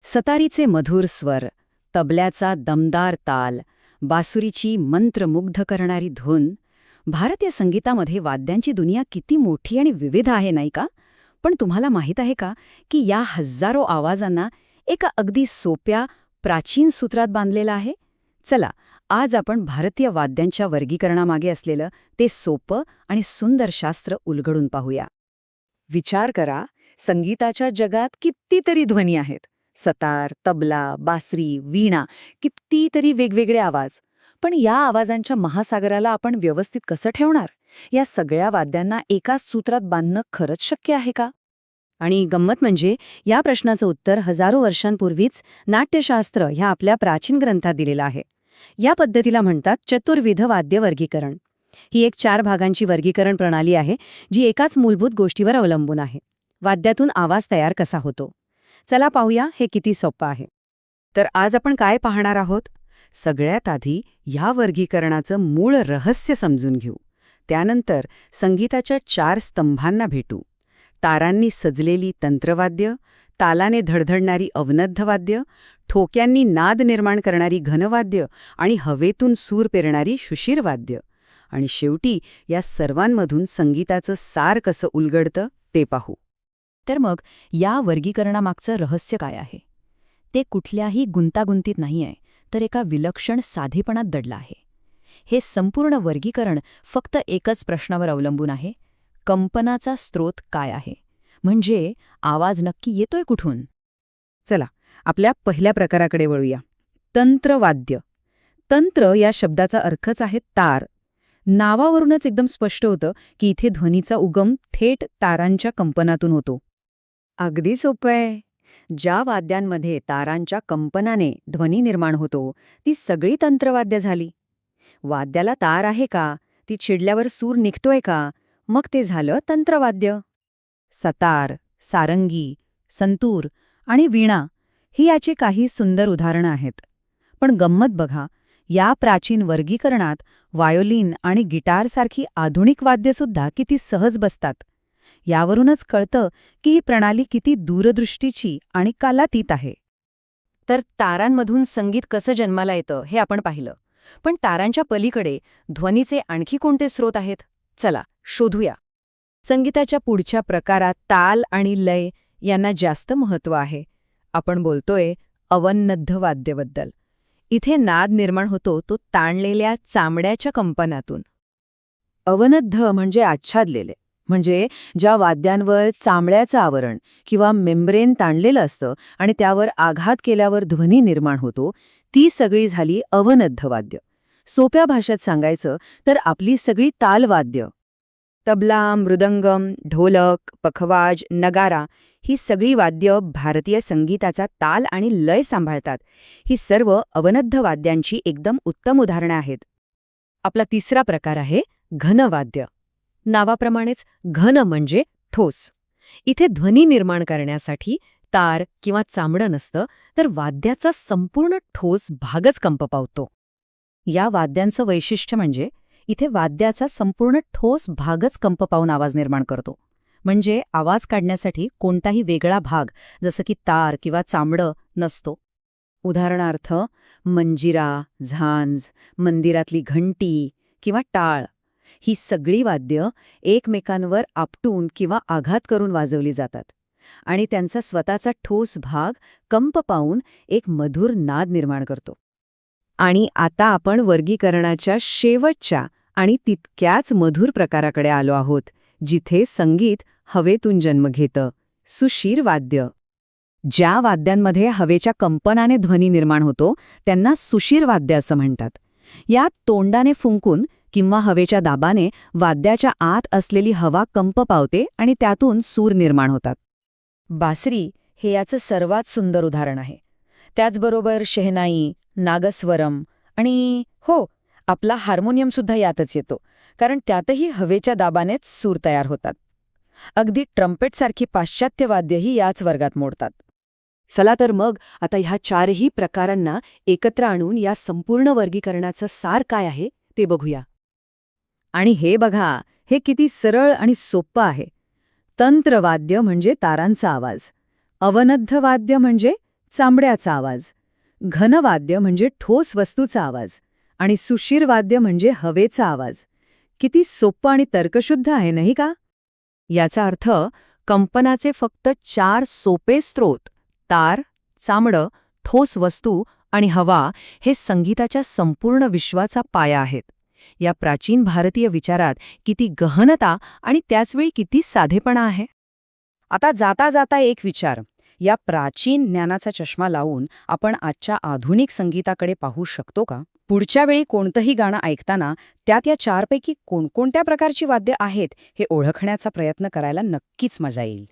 सतारीचे मधुर स्वर, तबल्याचा दमदार ताल, बासुरीची मंत्रमुग्ध करणारी धून. भारतीय संगीतामध्ये वाद्यांची दुनिया किती मोठी आणि विविध आहे नाही का? पण तुम्हाला माहीत आहे का की या हजारो आवाजांना एका अगदी सोप्या, प्राचीन सूत्रात बांधलेलं आहे? चला, आज आपण भारतीय वाद्यांच्या वर्गीकरणामागे असलेलं ते सोपं आणि सुंदर शास्त्र उलगडून पाहूया. विचार करा, संगीताच्या जगात कितीतरी ध्वनी आहेत. सतार, तबला, बासरी, वीणा, कितीतरी वेगवेगळे आवाज. पण या आवाजांच्या महासागराला आपण व्यवस्थित कसं ठेवणार? या सगळ्या वाद्यांना एकाच सूत्रात बांधणं खरंच शक्य आहे का? आणि गंमत म्हणजे या प्रश्नाचं उत्तर हजारो वर्षांपूर्वीच नाट्यशास्त्र ह्या आपल्या प्राचीन ग्रंथात दिलेलं आहे. या पद्धतीला म्हणतात चतुर्विध वाद्य वर्गीकरण. ही एक 4 भागांची वर्गीकरण प्रणाली आहे जी एकाच मूलभूत गोष्टीवर अवलंबून आहे: वाद्यातून आवाज तयार कसा होतो. चला पाहूया हे किती सोपं आहे. तर आज आपण काय पाहणार आहोत? सगळ्यात आधी ह्या वर्गीकरणाचं मूळ रहस्य समजून घेऊ. त्यानंतर संगीताच्या 4 स्तंभांना भेटू: तारांनी सजलेली तंत्रवाद्य, तालाने धडधडणारी अवनद्धवाद्य, ठोक्यांनी नाद निर्माण करणारी घनवाद्य आणि हवेतून सूर पेरणारी शुशीरवाद्य. आणि शेवटी या सर्वांमधून संगीताचं सार कसं उलगडतं ते पाहू. तर मग या वर्गीकरणामागचं रहस्य काय आहे? ते कुठल्याही गुंतागुंतीत नाही आहे, तर एका विलक्षण साधेपणात दडलं आहे. हे संपूर्ण वर्गीकरण फक्त एकच प्रश्नावर अवलंबून आहे: कंपनाचा स्रोत काय आहे? म्हणजे आवाज नक्की येतोय कुठून? चला, आपल्या पहिल्या प्रकाराकडे वळूया: तंत्रवाद्य. तंत्र या शब्दाचा अर्थच आहे तार. नावावरूनच एकदम स्पष्ट होतं की इथे ध्वनीचा उगम थेट तारांच्या कंपनातून होतो. अगदी सोपं आहे. ज्या वाद्यांमध्ये तारांच्या कंपनाने ध्वनी निर्माण होतो ती सगळी तंत्रवाद्य झाली. वाद्याला तार आहे का? ती छिडल्यावर सूर निघतोय का? मग ते झालं तंत्रवाद्य. सतार, सारंगी, संतूर आणि वीणा ही याची काही सुंदर उदाहरणं आहेत. पण गंमत बघा, या प्राचीन वर्गीकरणात वायोलिन आणि गिटारसारखी आधुनिक वाद्यसुद्धा किती सहज बसतात. यावरूनच कळतं की ही प्रणाली किती दूरदृष्टीची आणि कालातीत आहे. तर तारांमधून संगीत कसं जन्माला येतं हे आपण पाहिलं. पण तारांच्या पलीकडे ध्वनीचे आणखी कोणते स्रोत आहेत? चला शोधूया. संगीताच्या पुढच्या प्रकारात ताल आणि लय यांना जास्त महत्त्व आहे. आपण बोलतोय अवनद्ध वाद्याबद्दल. इथे नाद निर्माण होतो तो ताणलेल्या चामड्याच्या कंपनातून. अवनद्ध म्हणजे आच्छादलेले, म्हणजे ज्या वाद्यांवर चामड्याचं आवरण किंवा मेम्ब्रेन ताणलेलं असतं आणि त्यावर आघात केल्यावर ध्वनी निर्माण होतो, ती सगळी झाली अवनद्ध वाद्य. सोप्या भाषेत सांगायचं तर आपली सगळी तालवाद्य, तबला, मृदंगम, ढोलक, पखवाज, नगारा, ही सगळी वाद्य भारतीय संगीताचा ताल आणि लय सांभाळतात. ही सर्व अवनद्ध वाद्यांची एकदम उत्तम उदाहरणं आहेत. आपला तिसरा प्रकार आहे घनवाद्य. नावाप्रमाणेच घन म्हणजे ठोस. इथे ध्वनी निर्माण करण्यासाठी तार किंवा चामडं नसतं, तर वाद्याचा संपूर्ण ठोस भागच कंप पावतो. या वाद्यांचं वैशिष्ट्य म्हणजे इथे वाद्याचा संपूर्ण ठोस भागच कंप पावून आवाज निर्माण करतो. म्हणजे आवाज काढण्यासाठी कोणताही वेगळा भाग जसं की तार किंवा चामडं नसतो. उदाहरणार्थ मंजिरा, झांज, मंदिरातली घंटी किंवा टाळ, ही सगळी वाद्य एकमेकांवर आपटून किंवा आघात करून वाजवली जातात आणि त्यांचा स्वतःचा ठोस भाग कंप पावून एक मधुर नाद निर्माण करतो. आणि आता आपण वर्गीकरणाच्या शेवटच्या आणि तितक्याच मधुर प्रकाराकडे आलो आहोत, जिथे संगीत हवेतून जन्म घेतं: सुशीर वाद्य. ज्या वाद्यांमध्ये हवेच्या कंपनाने ध्वनी निर्माण होतो त्यांना सुशीर वाद्य असं म्हणतात. यात तोंडाने फुंकून किंवा हवेच्या दाबाने वाद्याच्या आत असलेली हवा कंप पावते आणि त्यातून सूर निर्माण होतात. बासरी हे याचं सर्वात सुंदर उदाहरण आहे. त्याचबरोबर शेहनाई, नागस्वरम आणि हो, आपला हार्मोनियमसुद्धा यातच येतो, कारण त्यातही हवेच्या दाबानेच सूर तयार होतात. अगदी ट्रम्पेटसारखी पाश्चात्य वाद्यही याच वर्गात मोडतात. चला तर मग आता ह्या 4ही प्रकारांना एकत्र आणून या संपूर्ण वर्गीकरणाचं सार काय आहे ते बघूया. आणि हे बघा, हे किती सरळ आणि सोपं आहे. तंत्रवाद्य म्हणजे तारांचा आवाज, अवनद्ध वाद्य म्हणजे चांबड्याचा आवाज, घनवाद्य म्हणजे ठोस वस्तूचा आवाज आणि सुशीर वाद्य म्हणजे हवेचा आवाज. किती सोपं आणि तर्कशुद्ध आहे नाही का? याचा अर्थ कंपनाचे फक्त 4 सोपे स्रोत तार, चामडं, ठोस वस्तू आणि हवा हे संगीताच्या संपूर्ण विश्वाचा पाया आहेत. या प्राचीन भारतीय विचारात किती गहनता आणि त्याचवेळी किती साधेपणा आहे. आता जाता जाता एक विचार, या प्राचीन ज्ञानाचा चष्मा लावून आपण आजच्या आधुनिक संगीताकडे पाहू शकतो का? पुढच्या वेळी कोणतंही गाणं ऐकताना त्यात या 4 पैकी कोणकोणत्या प्रकारची वाद्य आहेत हे ओळखण्याचा प्रयत्न करायला नक्कीच मजा येईल.